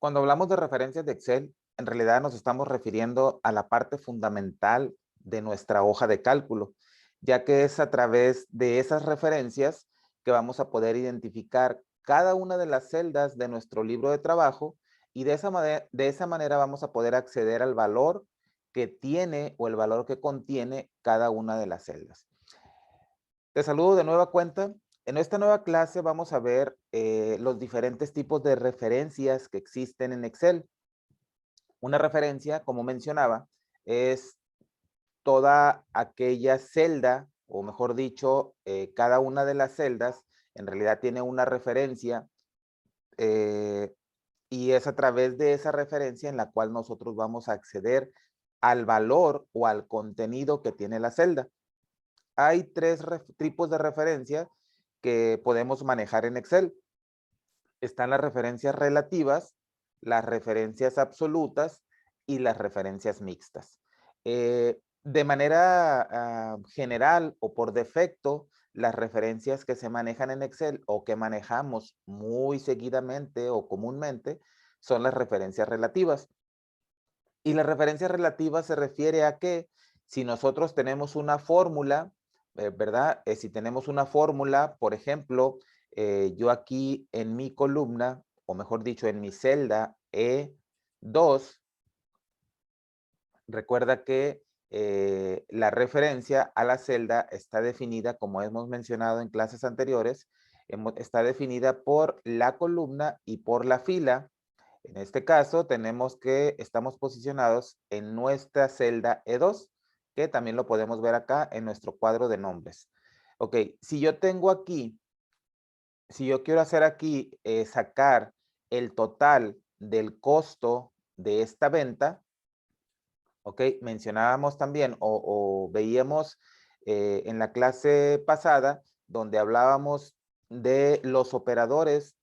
Cuando hablamos de referencias de Excel, en realidad nos estamos refiriendo a la parte fundamental de nuestra hoja de cálculo, ya que es a través de esas referencias que vamos a poder identificar cada una de las celdas de nuestro libro de trabajo y de esa manera vamos a poder acceder al valor que tiene o el valor que contiene cada una de las celdas. Te saludo de nueva cuenta. En esta nueva clase vamos a ver los diferentes tipos de referencias que existen en Excel. Una referencia, como mencionaba, es toda aquella celda, o mejor dicho, cada una de las celdas en realidad tiene una referencia eh, y es a través de esa referencia en la cual nosotros vamos a acceder al valor o al contenido que tiene la celda. Hay tres tipos de referencia que podemos manejar en Excel. Están las referencias relativas, las referencias absolutas y las referencias mixtas. De manera general o por defecto, las referencias que se manejan en Excel o que manejamos muy seguidamente o comúnmente son las referencias relativas. Y la referencia relativa se refiere a que si nosotros tenemos una fórmula, ¿verdad? Si tenemos una fórmula, por ejemplo, yo aquí en mi columna, o mejor dicho, en mi celda E2, recuerda que la referencia a la celda está definida, como hemos mencionado en clases anteriores, está definida por la columna y por la fila. En este caso, tenemos que estamos posicionados en nuestra celda E2, que también lo podemos ver acá en nuestro cuadro de nombres. Ok, si yo tengo aquí, si yo quiero hacer aquí, sacar el total del costo de esta venta, ok, mencionábamos también o veíamos en la clase pasada donde hablábamos de los operadores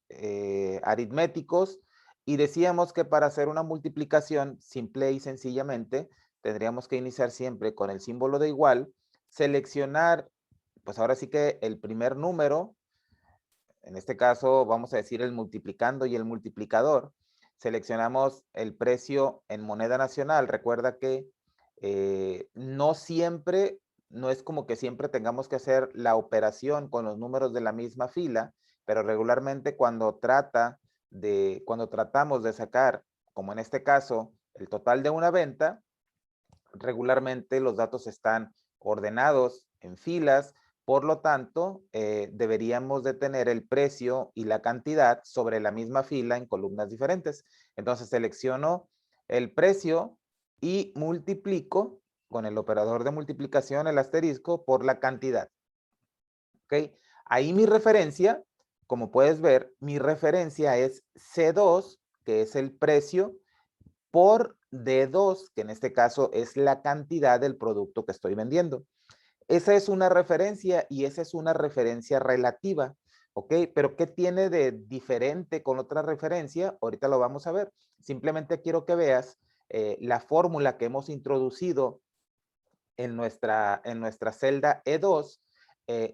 aritméticos y decíamos que para hacer una multiplicación simple y sencillamente tendríamos que iniciar siempre con el símbolo de igual, seleccionar, pues ahora sí que el primer número, en este caso vamos a decir el multiplicando y el multiplicador. Seleccionamos el precio en moneda nacional. Recuerda que no siempre, no es como que siempre tengamos que hacer la operación con los números de la misma fila, pero regularmente cuando tratamos de sacar, como en este caso, el total de una venta, regularmente los datos están ordenados en filas, por lo tanto, deberíamos de tener el precio y la cantidad sobre la misma fila en columnas diferentes. Entonces selecciono el precio y multiplico con el operador de multiplicación, el asterisco, por la cantidad. ¿Ok? Ahí mi referencia, como puedes ver, mi referencia es C2, que es el precio, por D2, que en este caso es la cantidad del producto que estoy vendiendo. Esa es una referencia y esa es una referencia relativa, ¿ok? Pero ¿qué tiene de diferente con otra referencia? Ahorita lo vamos a ver. Simplemente quiero que veas la fórmula que hemos introducido en nuestra celda E2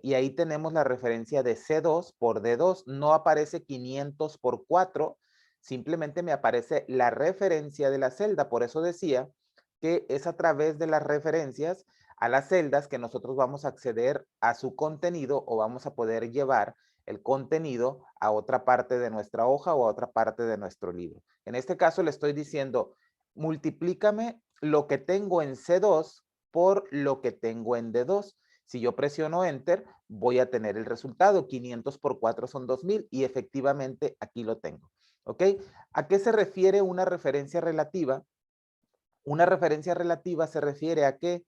y ahí tenemos la referencia de C2 por D2. No aparece 500 por 4, simplemente me aparece la referencia de la celda. Por eso decía que es a través de las referencias a las celdas que nosotros vamos a acceder a su contenido o vamos a poder llevar el contenido a otra parte de nuestra hoja o a otra parte de nuestro libro. En este caso le estoy diciendo, multiplícame lo que tengo en C2 por lo que tengo en D2. Si yo presiono Enter, voy a tener el resultado. 500 por 4 son 2000 y efectivamente aquí lo tengo. ¿Ok? ¿A qué se refiere una referencia relativa? Una referencia relativa se refiere a que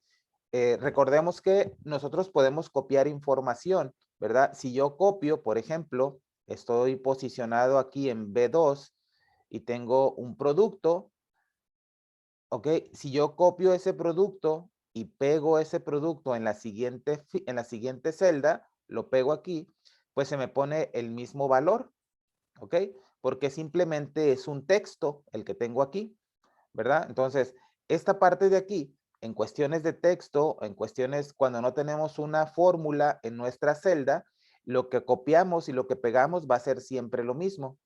recordemos que nosotros podemos copiar información, ¿verdad? Si yo copio, por ejemplo, estoy posicionado aquí en B2 y tengo un producto, ¿ok? Si yo copio ese producto y pego ese producto en la siguiente celda, lo pego aquí, pues se me pone el mismo valor, ¿ok? Porque simplemente es un texto el que tengo aquí, ¿verdad? Entonces, esta parte de aquí, en cuestiones de texto, en cuestiones cuando no tenemos una fórmula en nuestra celda, lo que copiamos y lo que pegamos va a ser siempre lo mismo.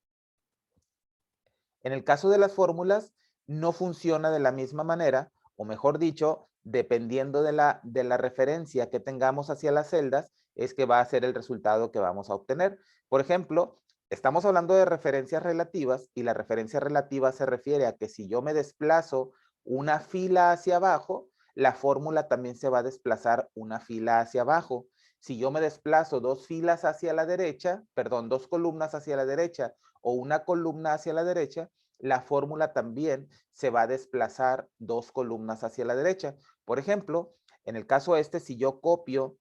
En el caso de las fórmulas, no funciona de la misma manera, o mejor dicho, dependiendo de la referencia que tengamos hacia las celdas, es que va a ser el resultado que vamos a obtener. Por ejemplo, estamos hablando de referencias relativas y la referencia relativa se refiere a que si yo me desplazo una fila hacia abajo, la fórmula también se va a desplazar una fila hacia abajo. Si yo me desplazo dos filas hacia la derecha, perdón, dos columnas hacia la derecha o una columna hacia la derecha, la fórmula también se va a desplazar dos columnas hacia la derecha. Por ejemplo, en el caso este, si yo copio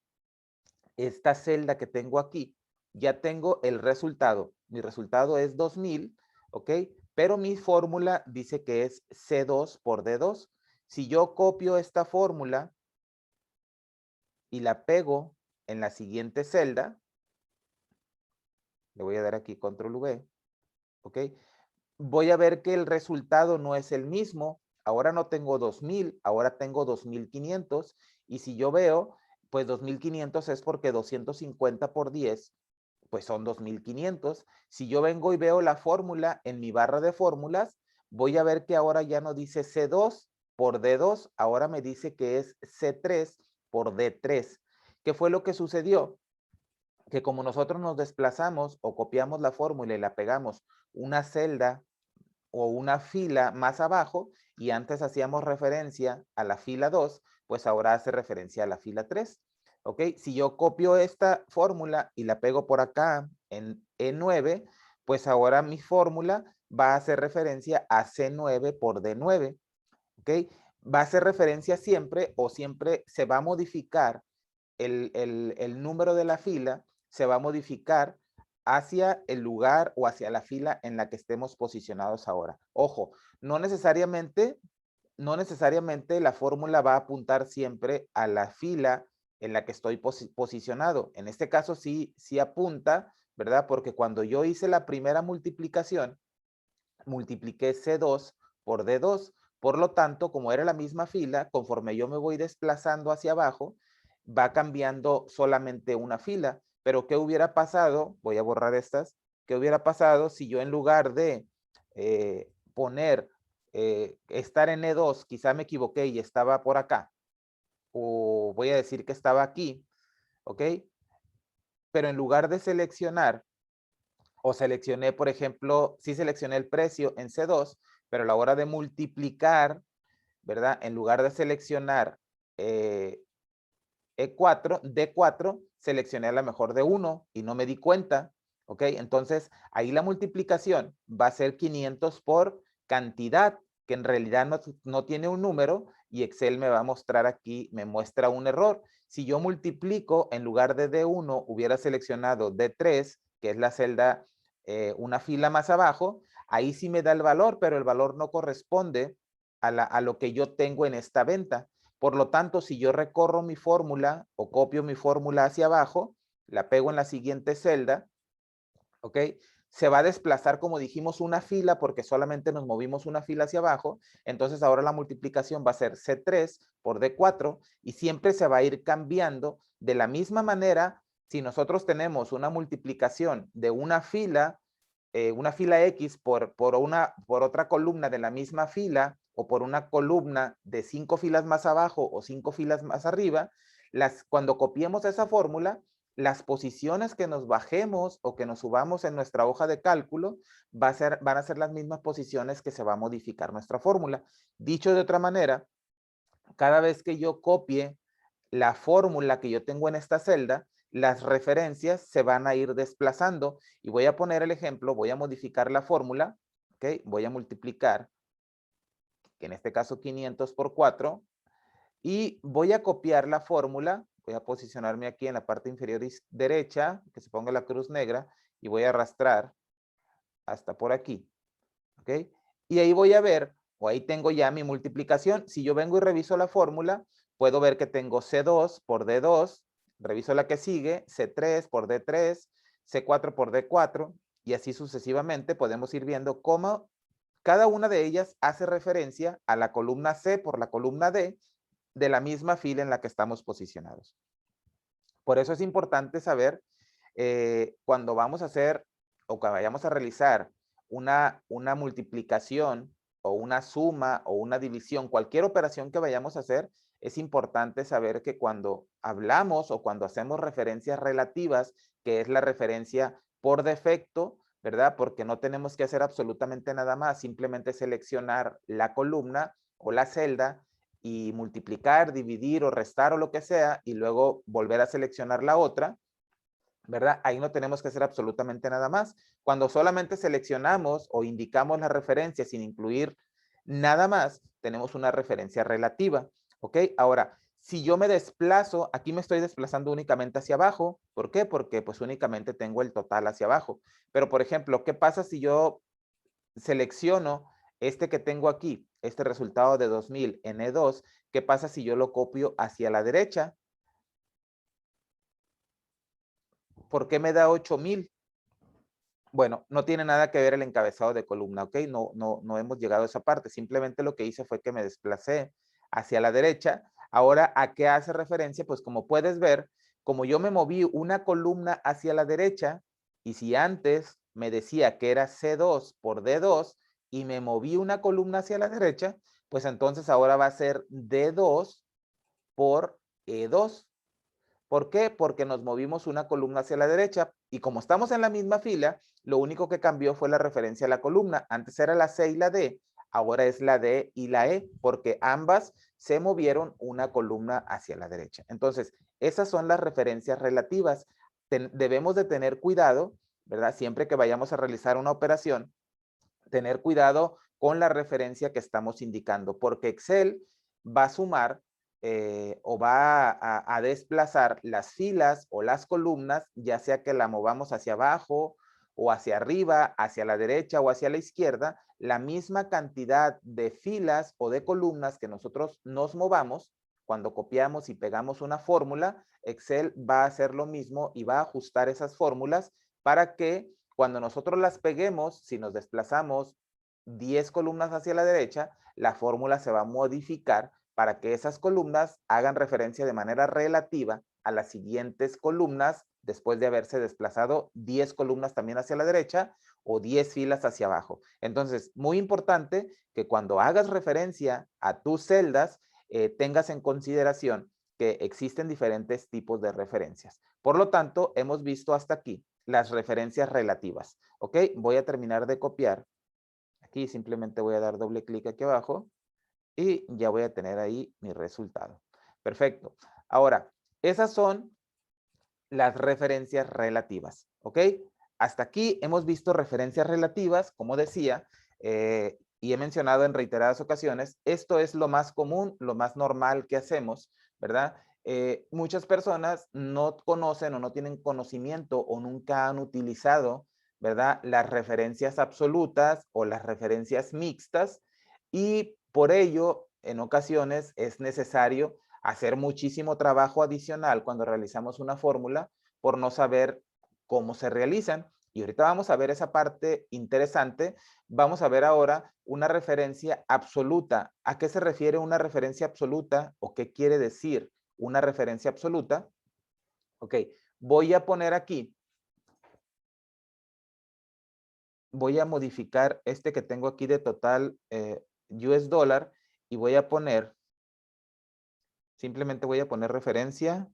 esta celda que tengo aquí, ya tengo el resultado. Mi resultado es 2000, ¿ok? Pero mi fórmula dice que es C2 por D2. Si yo copio esta fórmula y la pego en la siguiente celda, le voy a dar aquí control V, ¿ok? Voy a ver que el resultado no es el mismo. Ahora no tengo 2000, ahora tengo 2500. Y si yo veo, pues 2500 es porque 250 por 10, pues son 2500. Si yo vengo y veo la fórmula en mi barra de fórmulas, voy a ver que ahora ya no dice C2 por D2, ahora me dice que es C3 por D3. ¿Qué fue lo que sucedió? Que como nosotros nos desplazamos o copiamos la fórmula y la pegamos una celda o una fila más abajo y antes hacíamos referencia a la fila 2, pues ahora hace referencia a la fila 3. ¿Ok? Si yo copio esta fórmula y la pego por acá en E9, pues ahora mi fórmula va a hacer referencia a C9 por D9. ¿Ok? Va a hacer referencia siempre o siempre se va a modificar el número de la fila, se va a modificar hacia el lugar o hacia la fila en la que estemos posicionados ahora. Ojo, no necesariamente la fórmula va a apuntar siempre a la fila en la que estoy posicionado. En este caso sí apunta, ¿verdad? Porque cuando yo hice la primera multiplicación, multipliqué C2 por D2. Por lo tanto, como era la misma fila, conforme yo me voy desplazando hacia abajo, va cambiando solamente una fila. Pero ¿qué hubiera pasado? Voy a borrar estas. ¿Qué hubiera pasado si yo en lugar de poner, estar en E2, quizá me equivoqué y estaba por acá? O voy a decir que estaba aquí, ¿ok? Pero en lugar de seleccionar o seleccioné, por ejemplo, sí seleccioné el precio en C2, pero a la hora de multiplicar, ¿verdad? En lugar de seleccionar E4, D4, seleccioné a la mejor de 1 y no me di cuenta, ¿ok? Entonces, ahí la multiplicación va a ser 500 por cantidad, que en realidad no tiene un número, y Excel me va a mostrar aquí, me muestra un error. Si yo multiplico, en lugar de D1, hubiera seleccionado D3, que es la celda, una fila más abajo, ahí sí me da el valor, pero el valor no corresponde a lo que yo tengo en esta venta. Por lo tanto, si yo recorro mi fórmula o copio mi fórmula hacia abajo, la pego en la siguiente celda, ¿ok? Se va a desplazar, como dijimos, una fila porque solamente nos movimos una fila hacia abajo. Entonces ahora la multiplicación va a ser C3 por D4 y siempre se va a ir cambiando. De la misma manera, si nosotros tenemos una multiplicación de una fila X por otra columna de la misma fila o por una columna de 5 filas más abajo o 5 filas más arriba, cuando copiemos esa fórmula, las posiciones que nos bajemos o que nos subamos en nuestra hoja de cálculo van a ser las mismas posiciones que se va a modificar nuestra fórmula. Dicho de otra manera, cada vez que yo copie la fórmula que yo tengo en esta celda, las referencias se van a ir desplazando. Y voy a poner el ejemplo, voy a modificar la fórmula, ¿ok? Voy a multiplicar, que en este caso 500 por 4, y voy a copiar la fórmula, voy a posicionarme aquí en la parte inferior derecha, que se ponga la cruz negra, y voy a arrastrar hasta por aquí, ¿ok? Y ahí voy a ver, o ahí tengo ya mi multiplicación. Si yo vengo y reviso la fórmula, puedo ver que tengo C2 por D2, reviso la que sigue, C3 por D3, C4 por D4, y así sucesivamente podemos ir viendo cómo cada una de ellas hace referencia a la columna C por la columna D de la misma fila en la que estamos posicionados. Por eso es importante saber cuando vamos a hacer o que vayamos a realizar una multiplicación o una suma o una división, cualquier operación que vayamos a hacer, es importante saber que cuando hablamos o cuando hacemos referencias relativas, que es la referencia por defecto, ¿verdad? Porque no tenemos que hacer absolutamente nada más, simplemente seleccionar la columna o la celda y multiplicar, dividir o restar o lo que sea, y luego volver a seleccionar la otra, ¿verdad? Ahí no tenemos que hacer absolutamente nada más. Cuando solamente seleccionamos o indicamos la referencia sin incluir nada más, tenemos una referencia relativa, ¿ok? Ahora, si yo me desplazo, aquí me estoy desplazando únicamente hacia abajo. ¿Por qué? Porque pues únicamente tengo el total hacia abajo. Pero, por ejemplo, ¿qué pasa si yo selecciono este que tengo aquí, este resultado de 2000 en E2? ¿Qué pasa si yo lo copio hacia la derecha? ¿Por qué me da 8000? Bueno, no tiene nada que ver el encabezado de columna, ¿ok? No hemos llegado a esa parte. Simplemente lo que hice fue que me desplacé hacia la derecha. Ahora, ¿a qué hace referencia? Pues como puedes ver, como yo me moví una columna hacia la derecha, y si antes me decía que era C2 por D2 y me moví una columna hacia la derecha, pues entonces ahora va a ser D2 por E2. ¿Por qué? Porque nos movimos una columna hacia la derecha y como estamos en la misma fila, lo único que cambió fue la referencia a la columna. Antes era la C y la D, ahora es la D y la E, porque ambas se movieron una columna hacia la derecha. Entonces, esas son las referencias relativas. Debemos de tener cuidado, ¿verdad? Siempre que vayamos a realizar una operación, tener cuidado con la referencia que estamos indicando, porque Excel va a sumar o va a desplazar las filas o las columnas, ya sea que la movamos hacia abajo o hacia arriba, hacia la derecha o hacia la izquierda, la misma cantidad de filas o de columnas que nosotros nos movamos, cuando copiamos y pegamos una fórmula, Excel va a hacer lo mismo y va a ajustar esas fórmulas para que cuando nosotros las peguemos, si nos desplazamos 10 columnas hacia la derecha, la fórmula se va a modificar para que esas columnas hagan referencia de manera relativa a las siguientes columnas después de haberse desplazado 10 columnas también hacia la derecha o 10 filas hacia abajo. Entonces, muy importante que cuando hagas referencia a tus celdas, tengas en consideración que existen diferentes tipos de referencias. Por lo tanto, hemos visto hasta aquí las referencias relativas. ¿Ok? Voy a terminar de copiar. Aquí simplemente voy a dar doble clic aquí abajo y ya voy a tener ahí mi resultado. Perfecto. Ahora, esas son las referencias relativas. ¿Ok? Hasta aquí hemos visto referencias relativas, como decía, y he mencionado en reiteradas ocasiones, esto es lo más común, lo más normal que hacemos, ¿verdad? Muchas personas no conocen o no tienen conocimiento o nunca han utilizado, ¿verdad? Las referencias absolutas o las referencias mixtas y por ello, en ocasiones es necesario hacer muchísimo trabajo adicional cuando realizamos una fórmula por no saber cómo se realizan. Y ahorita vamos a ver esa parte interesante. Vamos a ver ahora una referencia absoluta. ¿A qué se refiere una referencia absoluta o qué quiere decir una referencia absoluta? Ok, voy a poner aquí, voy a modificar este que tengo aquí de total US dólar y voy a poner, simplemente voy a poner referencia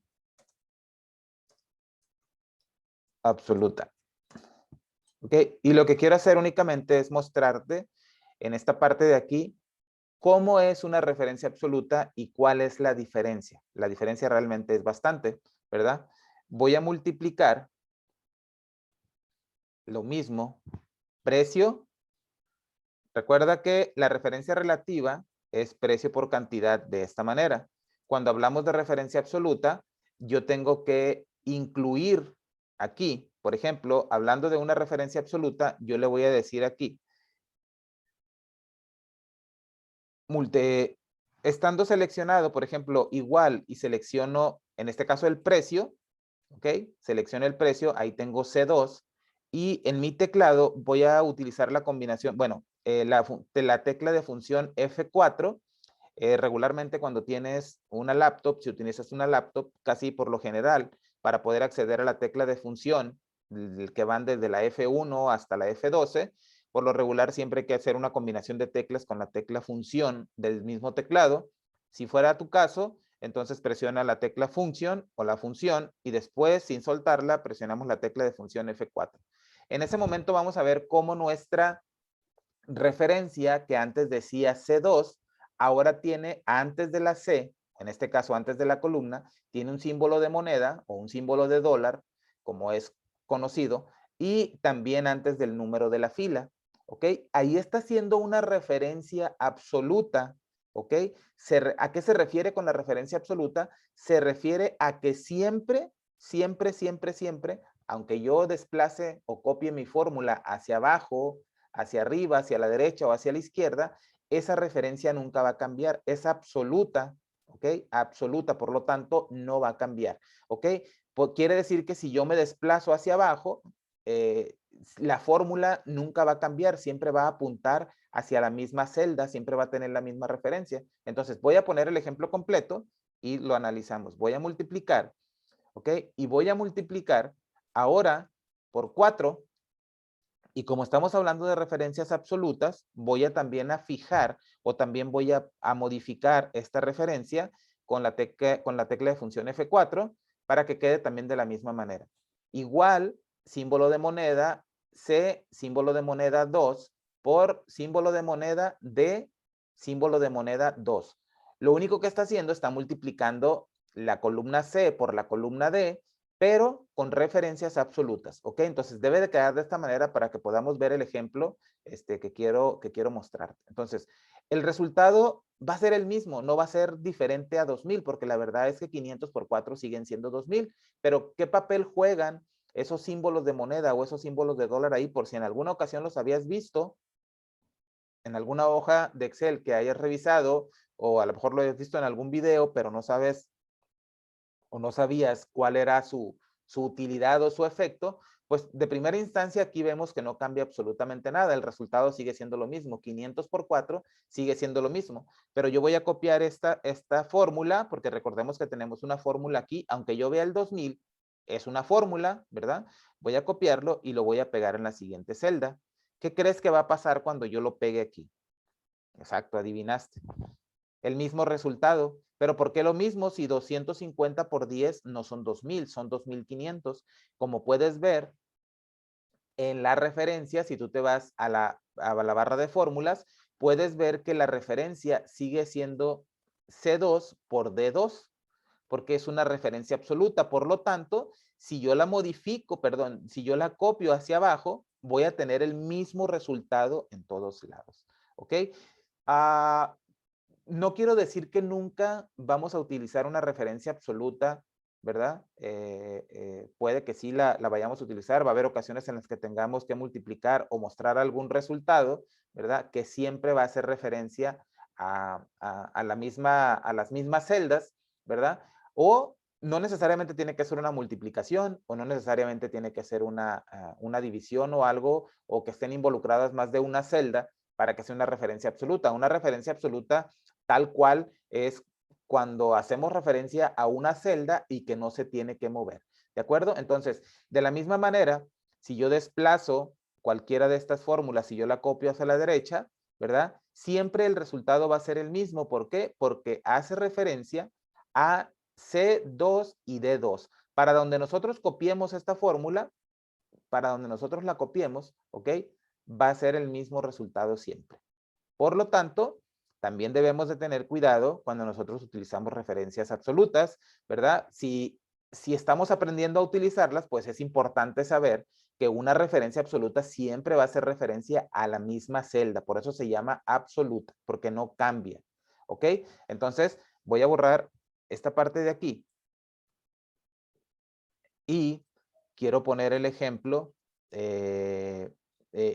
absoluta. ¿Ok? Y lo que quiero hacer únicamente es mostrarte en esta parte de aquí cómo es una referencia absoluta y cuál es la diferencia. La diferencia realmente es bastante, ¿verdad? Voy a multiplicar lo mismo, precio. Recuerda que la referencia relativa es precio por cantidad de esta manera. Cuando hablamos de referencia absoluta, yo tengo que incluir aquí, por ejemplo, hablando de una referencia absoluta, yo le voy a decir aquí, estando seleccionado, por ejemplo, igual y selecciono, en este caso, el precio, ¿ok? Selecciono el precio, ahí tengo C2 y en mi teclado voy a utilizar la combinación, bueno, la tecla de función F4. Regularmente cuando tienes una laptop, si utilizas una laptop, casi por lo general, para poder acceder a la tecla de función, que van desde la F1 hasta la F12, Por lo regular, siempre hay que hacer una combinación de teclas con la tecla función del mismo teclado. Si fuera tu caso, entonces presiona la tecla función o la función y después, sin soltarla, presionamos la tecla de función F4. En ese momento vamos a ver cómo nuestra referencia, que antes decía C2, ahora tiene antes de la C, en este caso antes de la columna, tiene un símbolo de moneda o un símbolo de dólar, como es conocido, y también antes del número de la fila. ¿Ok? Ahí está haciendo una referencia absoluta. ¿Ok? ¿A qué se refiere con la referencia absoluta? Se refiere a que siempre, siempre, siempre, siempre, aunque yo desplace o copie mi fórmula hacia abajo, hacia arriba, hacia la derecha o hacia la izquierda, esa referencia nunca va a cambiar. Es absoluta, ¿ok? Absoluta, por lo tanto, no va a cambiar, ¿ok? Quiere decir que si yo me desplazo hacia abajo, la fórmula nunca va a cambiar, siempre va a apuntar hacia la misma celda, siempre va a tener la misma referencia. Entonces, voy a poner el ejemplo completo y lo analizamos. Voy a multiplicar, ¿ok? Y voy a multiplicar ahora por 4. Y como estamos hablando de referencias absolutas, voy a también a fijar o también voy a modificar esta referencia con la tecla de función F4 para que quede también de la misma manera. Igual, símbolo de moneda, C, símbolo de moneda 2 por símbolo de moneda D, símbolo de moneda 2. Lo único que está haciendo está multiplicando la columna C por la columna D, pero con referencias absolutas, ¿ok? Entonces debe de quedar de esta manera para que podamos ver el ejemplo que quiero mostrar. Entonces, el resultado va a ser el mismo, no va a ser diferente a 2000, porque la verdad es que 500 por 4 siguen siendo 2000, pero ¿qué papel juegan esos símbolos de moneda o esos símbolos de dólar ahí? Por si en alguna ocasión los habías visto en alguna hoja de Excel que hayas revisado, o a lo mejor lo hayas visto en algún video, pero no sabes o no sabías cuál era su utilidad o su efecto, pues de primera instancia aquí vemos que no cambia absolutamente nada. El resultado sigue siendo lo mismo. 500 por 4 sigue siendo lo mismo. Pero yo voy a copiar esta fórmula, porque recordemos que tenemos una fórmula aquí. Aunque yo vea el 2000, es una fórmula, ¿verdad? Voy a copiarlo y lo voy a pegar en la siguiente celda. ¿Qué crees que va a pasar cuando yo lo pegue aquí? Exacto, adivinaste. El mismo resultado. Pero ¿por qué lo mismo si 250 por 10 no son 2000, son 2500? Como puedes ver en la referencia, si tú te vas a la barra de fórmulas, puedes ver que la referencia sigue siendo C2 por D2, porque es una referencia absoluta. Por lo tanto, si yo la modifico, perdón, si yo la copio hacia abajo, voy a tener el mismo resultado en todos lados. ¿Ok? No quiero decir que nunca vamos a utilizar una referencia absoluta, ¿verdad? Puede que sí la vayamos a utilizar, va a haber ocasiones en las que tengamos que multiplicar o mostrar algún resultado, ¿verdad? Que siempre va a hacer referencia a las mismas celdas, ¿verdad? O no necesariamente tiene que ser una multiplicación o no necesariamente tiene que ser una división o algo, o que estén involucradas más de una celda para que sea una referencia absoluta. Una referencia absoluta tal cual es cuando hacemos referencia a una celda y que no se tiene que mover. ¿De acuerdo? Entonces, de la misma manera, si yo desplazo cualquiera de estas fórmulas, si yo la copio hacia la derecha, ¿verdad? Siempre el resultado va a ser el mismo. ¿Por qué? Porque hace referencia a C2 y D2. Para donde nosotros copiemos esta fórmula, para donde nosotros la copiemos, ¿ok? Va a ser el mismo resultado siempre. Por lo tanto, también debemos de tener cuidado cuando nosotros utilizamos referencias absolutas, ¿verdad? Si estamos aprendiendo a utilizarlas, pues es importante saber que una referencia absoluta siempre va a ser referencia a la misma celda. Por eso se llama absoluta, porque no cambia. ¿Ok? Entonces, voy a borrar esta parte de aquí. Y quiero poner el ejemplo,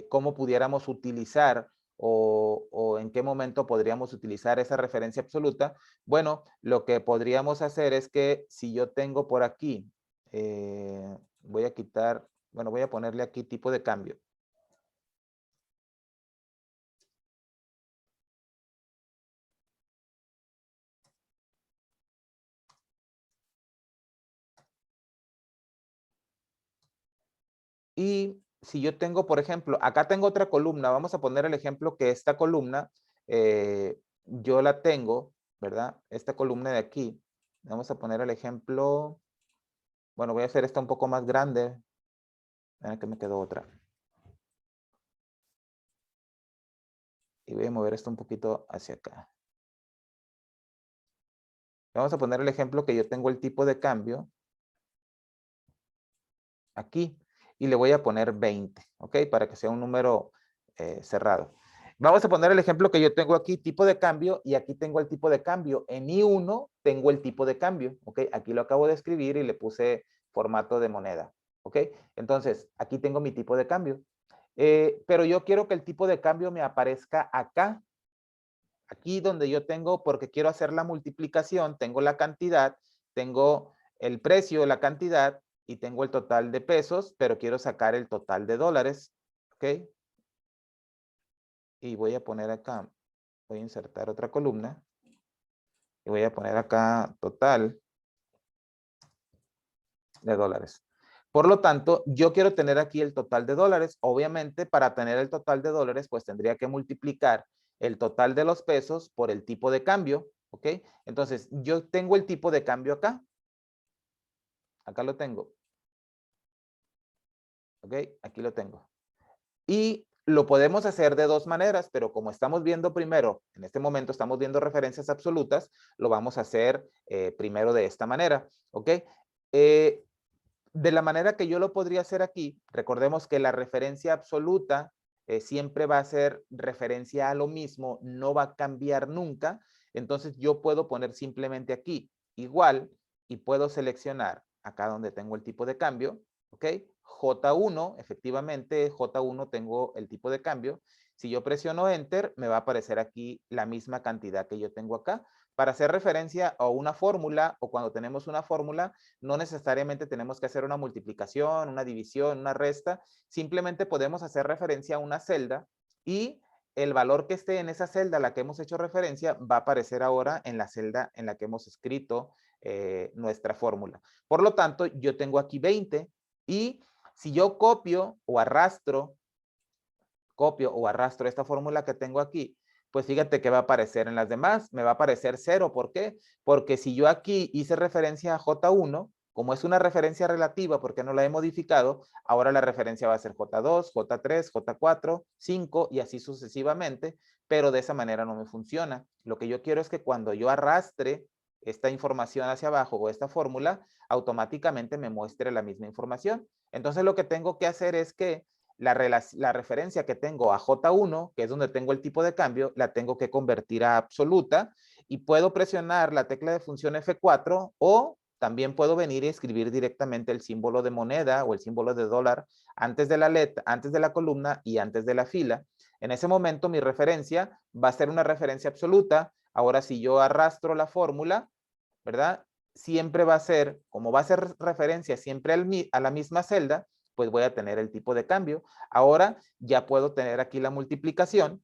cómo pudiéramos utilizar o en qué momento podríamos utilizar esa referencia absoluta. Bueno, lo que podríamos hacer es que si yo tengo por aquí, voy a quitar, bueno, voy a ponerle aquí tipo de cambio. Y si yo tengo, por ejemplo, acá tengo otra columna, vamos a poner el ejemplo que esta columna, yo la tengo, ¿verdad? Esta columna de aquí, vamos a poner el ejemplo, bueno, voy a hacer esta un poco más grande, que me quedó otra. Y voy a mover esto un poquito hacia acá. Vamos a poner el ejemplo que yo tengo el tipo de cambio aquí y le voy a poner 20, ¿ok? Para que sea un número cerrado. Vamos a poner el ejemplo que yo tengo aquí, tipo de cambio, y aquí tengo el tipo de cambio. En I1 tengo el tipo de cambio, ¿ok? Aquí lo acabo de escribir y le puse formato de moneda, ¿ok? Entonces, aquí tengo mi tipo de cambio. Pero yo quiero que el tipo de cambio me aparezca acá, aquí donde yo tengo, porque quiero hacer la multiplicación, tengo la cantidad, tengo el precio, la cantidad, y tengo el total de pesos, pero quiero sacar el total de dólares, ¿ok? Y voy a poner acá, voy a insertar otra columna, y voy a poner acá total de dólares. Por lo tanto, yo quiero tener aquí el total de dólares. Obviamente, para tener el total de dólares, pues tendría que multiplicar el total de los pesos por el tipo de cambio, ¿ok? Entonces, yo tengo el tipo de cambio acá. Acá lo tengo. ¿Ok? Aquí lo tengo. Y lo podemos hacer de dos maneras, pero como estamos viendo primero, en este momento estamos viendo referencias absolutas, lo vamos a hacer primero de esta manera. ¿Ok? De la manera que yo lo podría hacer aquí, recordemos que la referencia absoluta siempre va a ser referencia a lo mismo, no va a cambiar nunca. Entonces yo puedo poner simplemente aquí igual y puedo seleccionar acá donde tengo el tipo de cambio, ¿ok? J1, efectivamente, J1 tengo el tipo de cambio. Si yo presiono Enter, me va a aparecer aquí la misma cantidad que yo tengo acá. Para hacer referencia a una fórmula o cuando tenemos una fórmula, no necesariamente tenemos que hacer una multiplicación, una división, una resta. Simplemente podemos hacer referencia a una celda y el valor que esté en esa celda a la que hemos hecho referencia va a aparecer ahora en la celda en la que hemos escrito nuestra fórmula. Por lo tanto, yo tengo aquí 20 y si yo copio o arrastro esta fórmula que tengo aquí, pues fíjate que va a aparecer en las demás, me va a aparecer 0. ¿Por qué? Porque si yo aquí hice referencia a J1, como es una referencia relativa porque no la he modificado, ahora la referencia va a ser J2, J3, J4, 5 y así sucesivamente, pero de esa manera no me funciona. Lo que yo quiero es que cuando yo arrastre esta información hacia abajo o esta fórmula, automáticamente me muestre la misma información. Entonces lo que tengo que hacer es que la referencia que tengo a J1, que es donde tengo el tipo de cambio, la tengo que convertir a absoluta y puedo presionar la tecla de función F4 o también puedo venir y escribir directamente el símbolo de moneda o el símbolo de dólar antes de la letra, antes de la columna y antes de la fila. En ese momento mi referencia va a ser una referencia absoluta. Ahora si yo arrastro la fórmula, ¿verdad? Siempre va a ser, como va a ser referencia siempre a la misma celda, pues voy a tener el tipo de cambio. Ahora ya puedo tener aquí la multiplicación,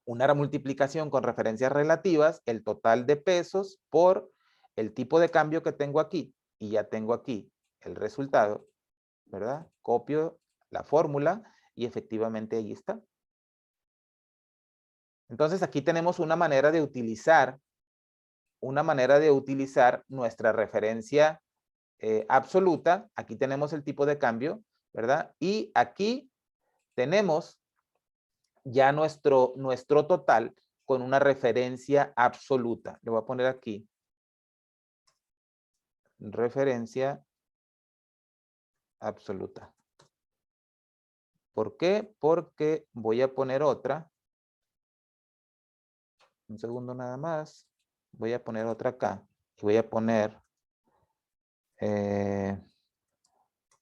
una multiplicación con referencias relativas, el total de pesos por el tipo de cambio que tengo aquí. Y ya tengo aquí el resultado, ¿verdad? Copio la fórmula y efectivamente ahí está. Entonces aquí tenemos una manera de utilizar nuestra referencia absoluta. Aquí tenemos el tipo de cambio, ¿verdad? Y aquí tenemos ya nuestro total con una referencia absoluta. Le voy a poner aquí. Referencia absoluta. ¿Por qué? Porque voy a poner otra. Un segundo nada más. Voy a poner otra acá. Y voy a poner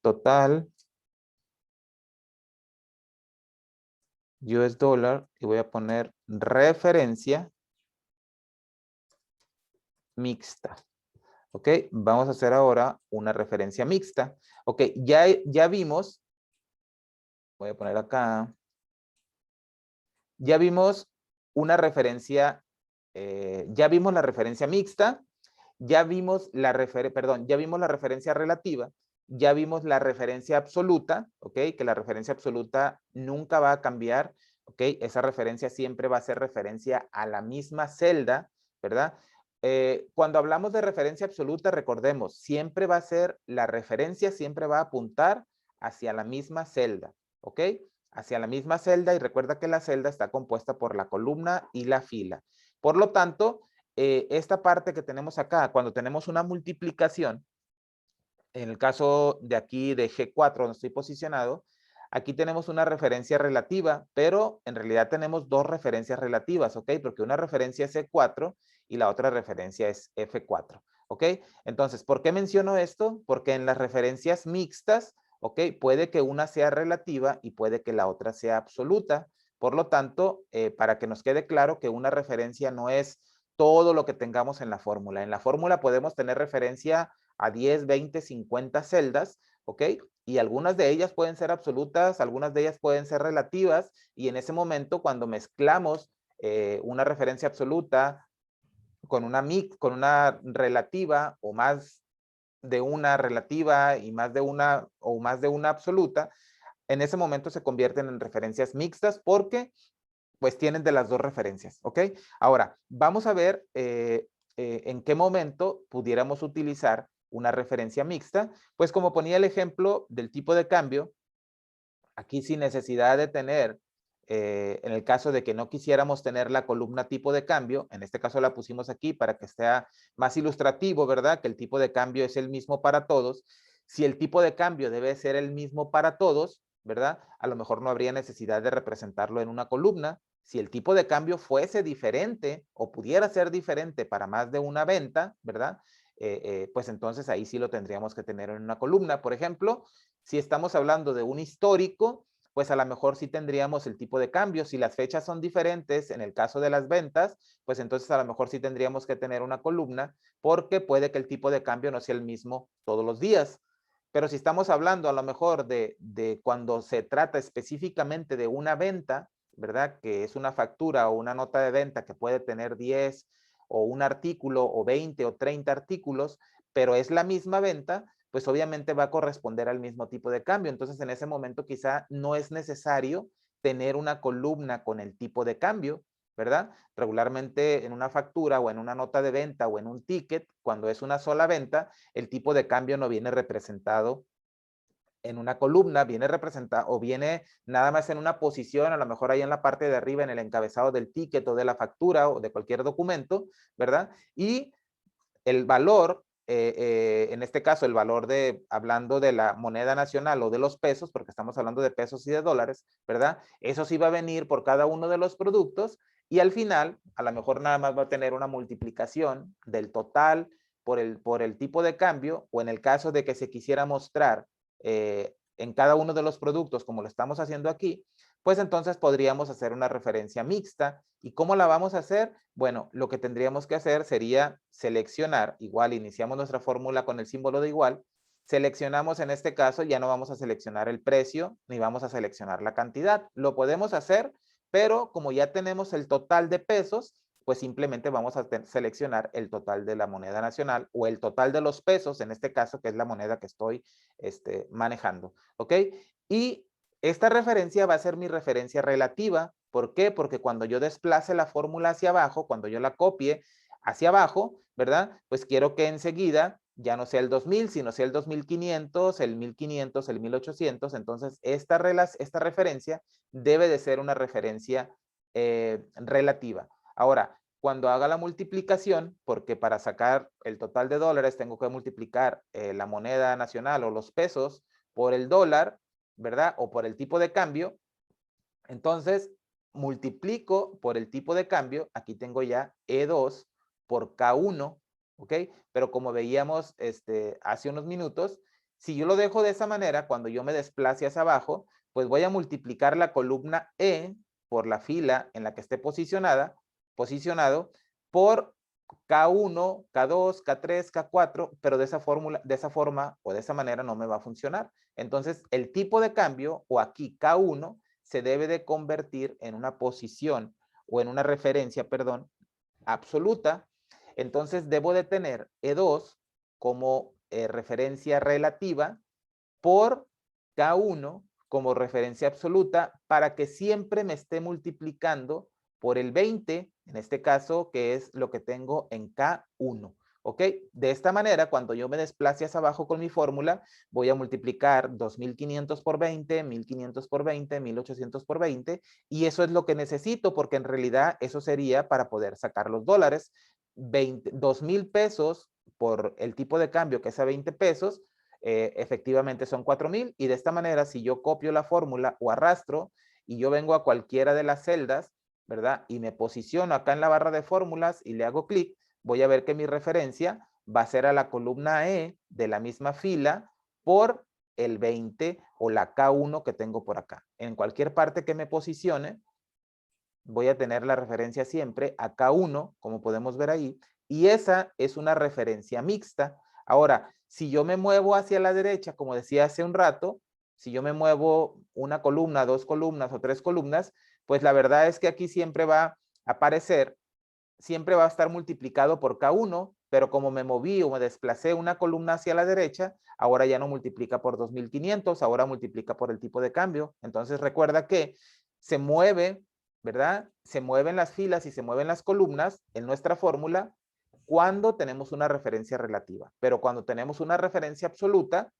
total US dólar y voy a poner referencia mixta. ¿Ok? Vamos a hacer ahora una referencia mixta. Ok, ya vimos, voy a poner acá, ya vimos una referencia, ya vimos la referencia mixta, ya vimos la referencia relativa Ya vimos la referencia absoluta, ¿ok? Que la referencia absoluta nunca va a cambiar, ¿ok? Esa referencia siempre va a ser referencia a la misma celda, ¿verdad? Cuando hablamos de referencia absoluta, recordemos, siempre va a ser, la referencia siempre va a apuntar hacia la misma celda, ¿ok? Hacia la misma celda, y recuerda que la celda está compuesta por la columna y la fila. Por lo tanto, esta parte que tenemos acá, cuando tenemos una multiplicación, en el caso de aquí de G4, donde estoy posicionado, aquí tenemos una referencia relativa, pero en realidad tenemos dos referencias relativas, ¿ok? Porque una referencia es E4 y la otra referencia es F4, ¿ok? Entonces, ¿por qué menciono esto? Porque en las referencias mixtas, ¿ok? Puede que una sea relativa y puede que la otra sea absoluta. Por lo tanto, para que nos quede claro que una referencia no es todo lo que tengamos en la fórmula. En la fórmula podemos tener referencia a 10, 20, 50 celdas, ¿ok? Y algunas de ellas pueden ser absolutas, algunas de ellas pueden ser relativas, y en ese momento cuando mezclamos una referencia absoluta con con una relativa o más de una relativa y más de una o más de una absoluta, en ese momento se convierten en referencias mixtas porque pues tienen de las dos referencias, ¿ok? Ahora, vamos a ver en qué momento pudiéramos utilizar una referencia mixta. Pues como ponía el ejemplo del tipo de cambio, aquí sin necesidad de tener, en el caso de que no quisiéramos tener la columna tipo de cambio, en este caso la pusimos aquí para que sea más ilustrativo, ¿verdad? Que el tipo de cambio es el mismo para todos. Si el tipo de cambio debe ser el mismo para todos, ¿verdad? A lo mejor no habría necesidad de representarlo en una columna. Si el tipo de cambio fuese diferente o pudiera ser diferente para más de una venta, ¿verdad? Pues entonces ahí sí lo tendríamos que tener en una columna. Por ejemplo, si estamos hablando de un histórico, pues a lo mejor sí tendríamos el tipo de cambio. Si las fechas son diferentes, en el caso de las ventas, pues entonces a lo mejor sí tendríamos que tener una columna porque puede que el tipo de cambio no sea el mismo todos los días. Pero si estamos hablando a lo mejor de cuando se trata específicamente de una venta, ¿verdad? Que es una factura o una nota de venta que puede tener 10 o un artículo o 20 o 30 artículos, pero es la misma venta, pues obviamente va a corresponder al mismo tipo de cambio. Entonces, en ese momento quizá no es necesario tener una columna con el tipo de cambio, ¿verdad? Regularmente en una factura o en una nota de venta o en un ticket, cuando es una sola venta, el tipo de cambio no viene representado en una columna, viene representado o viene nada más en una posición, a lo mejor ahí en la parte de arriba, en el encabezado del ticket o de la factura o de cualquier documento, ¿verdad? Y el valor, en este caso el valor de, hablando de la moneda nacional o de los pesos, porque estamos hablando de pesos y de dólares, ¿verdad? Eso sí va a venir por cada uno de los productos y al final a lo mejor nada más va a tener una multiplicación del total por el tipo de cambio, o en el caso de que se quisiera mostrar en cada uno de los productos como lo estamos haciendo aquí, pues entonces podríamos hacer una referencia mixta. ¿Y cómo la vamos a hacer? Bueno, lo que tendríamos que hacer sería seleccionar, igual iniciamos nuestra fórmula con el símbolo de igual, seleccionamos en este caso, ya no vamos a seleccionar el precio, ni vamos a seleccionar la cantidad. Lo podemos hacer, pero como ya tenemos el total de pesos, pues simplemente vamos a seleccionar el total de la moneda nacional o el total de los pesos, en este caso, que es la moneda que estoy manejando, ¿ok? Y esta referencia va a ser mi referencia relativa. ¿Por qué? Porque cuando yo desplace la fórmula hacia abajo, cuando yo la copie hacia abajo, ¿verdad? Pues quiero que enseguida ya no sea el 2000, sino sea el 2500, el 1500, el 1800. Entonces, esta referencia debe de ser una referencia relativa. Ahora, cuando haga la multiplicación, porque para sacar el total de dólares tengo que multiplicar la moneda nacional o los pesos por el dólar, ¿verdad? O por el tipo de cambio. Entonces, multiplico por el tipo de cambio. Aquí tengo ya E2 por K1, ¿ok? Pero como veíamos hace unos minutos, si yo lo dejo de esa manera, cuando yo me desplace hacia abajo, pues voy a multiplicar la columna E por la fila en la que esté posicionado por K1, K2, K3, K4, pero de esa forma o de esa manera no me va a funcionar. Entonces, el tipo de cambio, o aquí K1, se debe de convertir en una posición o en una referencia, perdón, absoluta. Entonces, debo de tener E2 como referencia relativa por K1 como referencia absoluta para que siempre me esté multiplicando por el 20, en este caso, que es lo que tengo en K1. ¿Ok? De esta manera, cuando yo me desplace hacia abajo con mi fórmula, voy a multiplicar 2.500 por 20, 1.500 por 20, 1.800 por 20, y eso es lo que necesito, porque en realidad eso sería para poder sacar los dólares. 2,000 pesos por el tipo de cambio que es a 20 pesos, efectivamente son 4,000, y de esta manera, si yo copio la fórmula o arrastro, y yo vengo a cualquiera de las celdas, ¿verdad? Y me posiciono acá en la barra de fórmulas y le hago clic, voy a ver que mi referencia va a ser a la columna E de la misma fila por el 20 o la K1 que tengo por acá. En cualquier parte que me posicione, voy a tener la referencia siempre a K1, como podemos ver ahí, y esa es una referencia mixta. Ahora, si yo me muevo hacia la derecha, como decía hace un rato, si yo me muevo una columna, 2 columnas o 3 columnas, pues la verdad es que aquí siempre va a aparecer, siempre va a estar multiplicado por K1, pero como me moví o me desplacé una columna hacia la derecha, ahora ya no multiplica por 2.500, ahora multiplica por el tipo de cambio. Entonces recuerda que se mueve, ¿verdad? Se mueven las filas y se mueven las columnas en nuestra fórmula cuando tenemos una referencia relativa, pero cuando tenemos una referencia absoluta,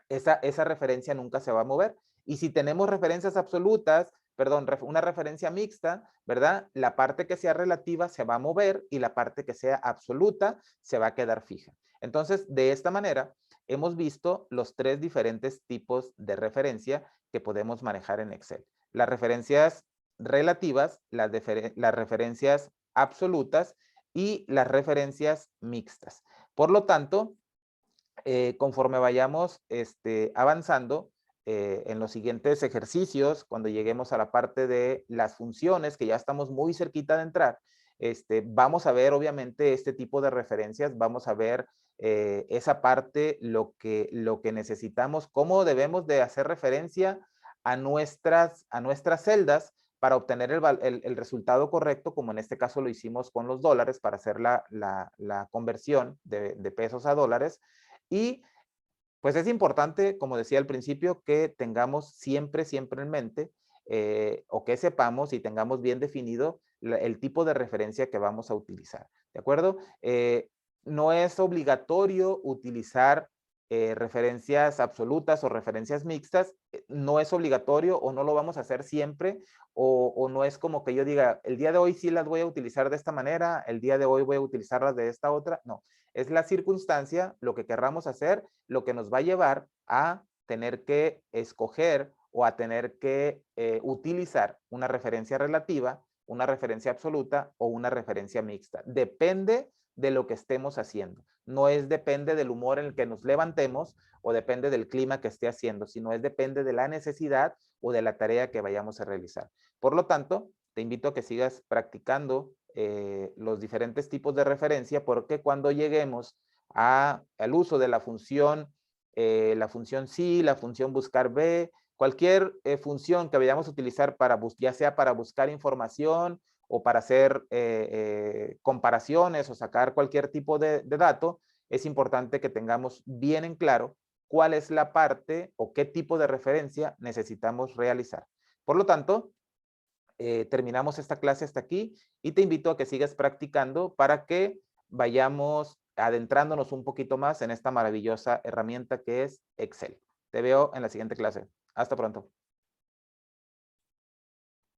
esa referencia nunca se va a mover. Y si tenemos referencias absolutas, perdón, una referencia mixta, ¿verdad? La parte que sea relativa se va a mover y la parte que sea absoluta se va a quedar fija. Entonces, de esta manera, hemos visto los 3 diferentes tipos de referencia que podemos manejar en Excel. Las referencias relativas, las referencias absolutas y las referencias mixtas. Por lo tanto, conforme vayamos avanzando en los siguientes ejercicios, cuando lleguemos a la parte de las funciones, que ya estamos muy cerquita de entrar, vamos a ver obviamente este tipo de referencias, vamos a ver esa parte, lo que necesitamos, cómo debemos de hacer referencia a nuestras celdas para obtener el resultado correcto, como en este caso lo hicimos con los dólares para hacer la conversión de pesos a dólares. Y pues es importante, como decía al principio, que tengamos siempre, siempre en mente o que sepamos y tengamos bien definido el tipo de referencia que vamos a utilizar. ¿De acuerdo? No es obligatorio utilizar referencias absolutas o referencias mixtas. No es obligatorio o no lo vamos a hacer siempre o no es como que yo diga, el día de hoy sí las voy a utilizar de esta manera, el día de hoy voy a utilizarlas de esta otra. No, es la circunstancia, lo que querramos hacer, lo que nos va a llevar a tener que escoger o a tener que utilizar una referencia relativa, una referencia absoluta o una referencia mixta. Depende de lo que estemos haciendo. No es depende del humor en el que nos levantemos o depende del clima que esté haciendo, sino es depende de la necesidad o de la tarea que vayamos a realizar. Por lo tanto, te invito a que sigas practicando los diferentes tipos de referencia, porque cuando lleguemos al uso de la función sí, la función buscar B, cualquier función que vayamos a utilizar para ya sea para buscar información o para hacer comparaciones o sacar cualquier tipo de dato, es importante que tengamos bien en claro cuál es la parte o qué tipo de referencia necesitamos realizar. Por lo tanto, terminamos esta clase hasta aquí y te invito a que sigas practicando para que vayamos adentrándonos un poquito más en esta maravillosa herramienta que es Excel. Te veo en la siguiente clase. Hasta pronto.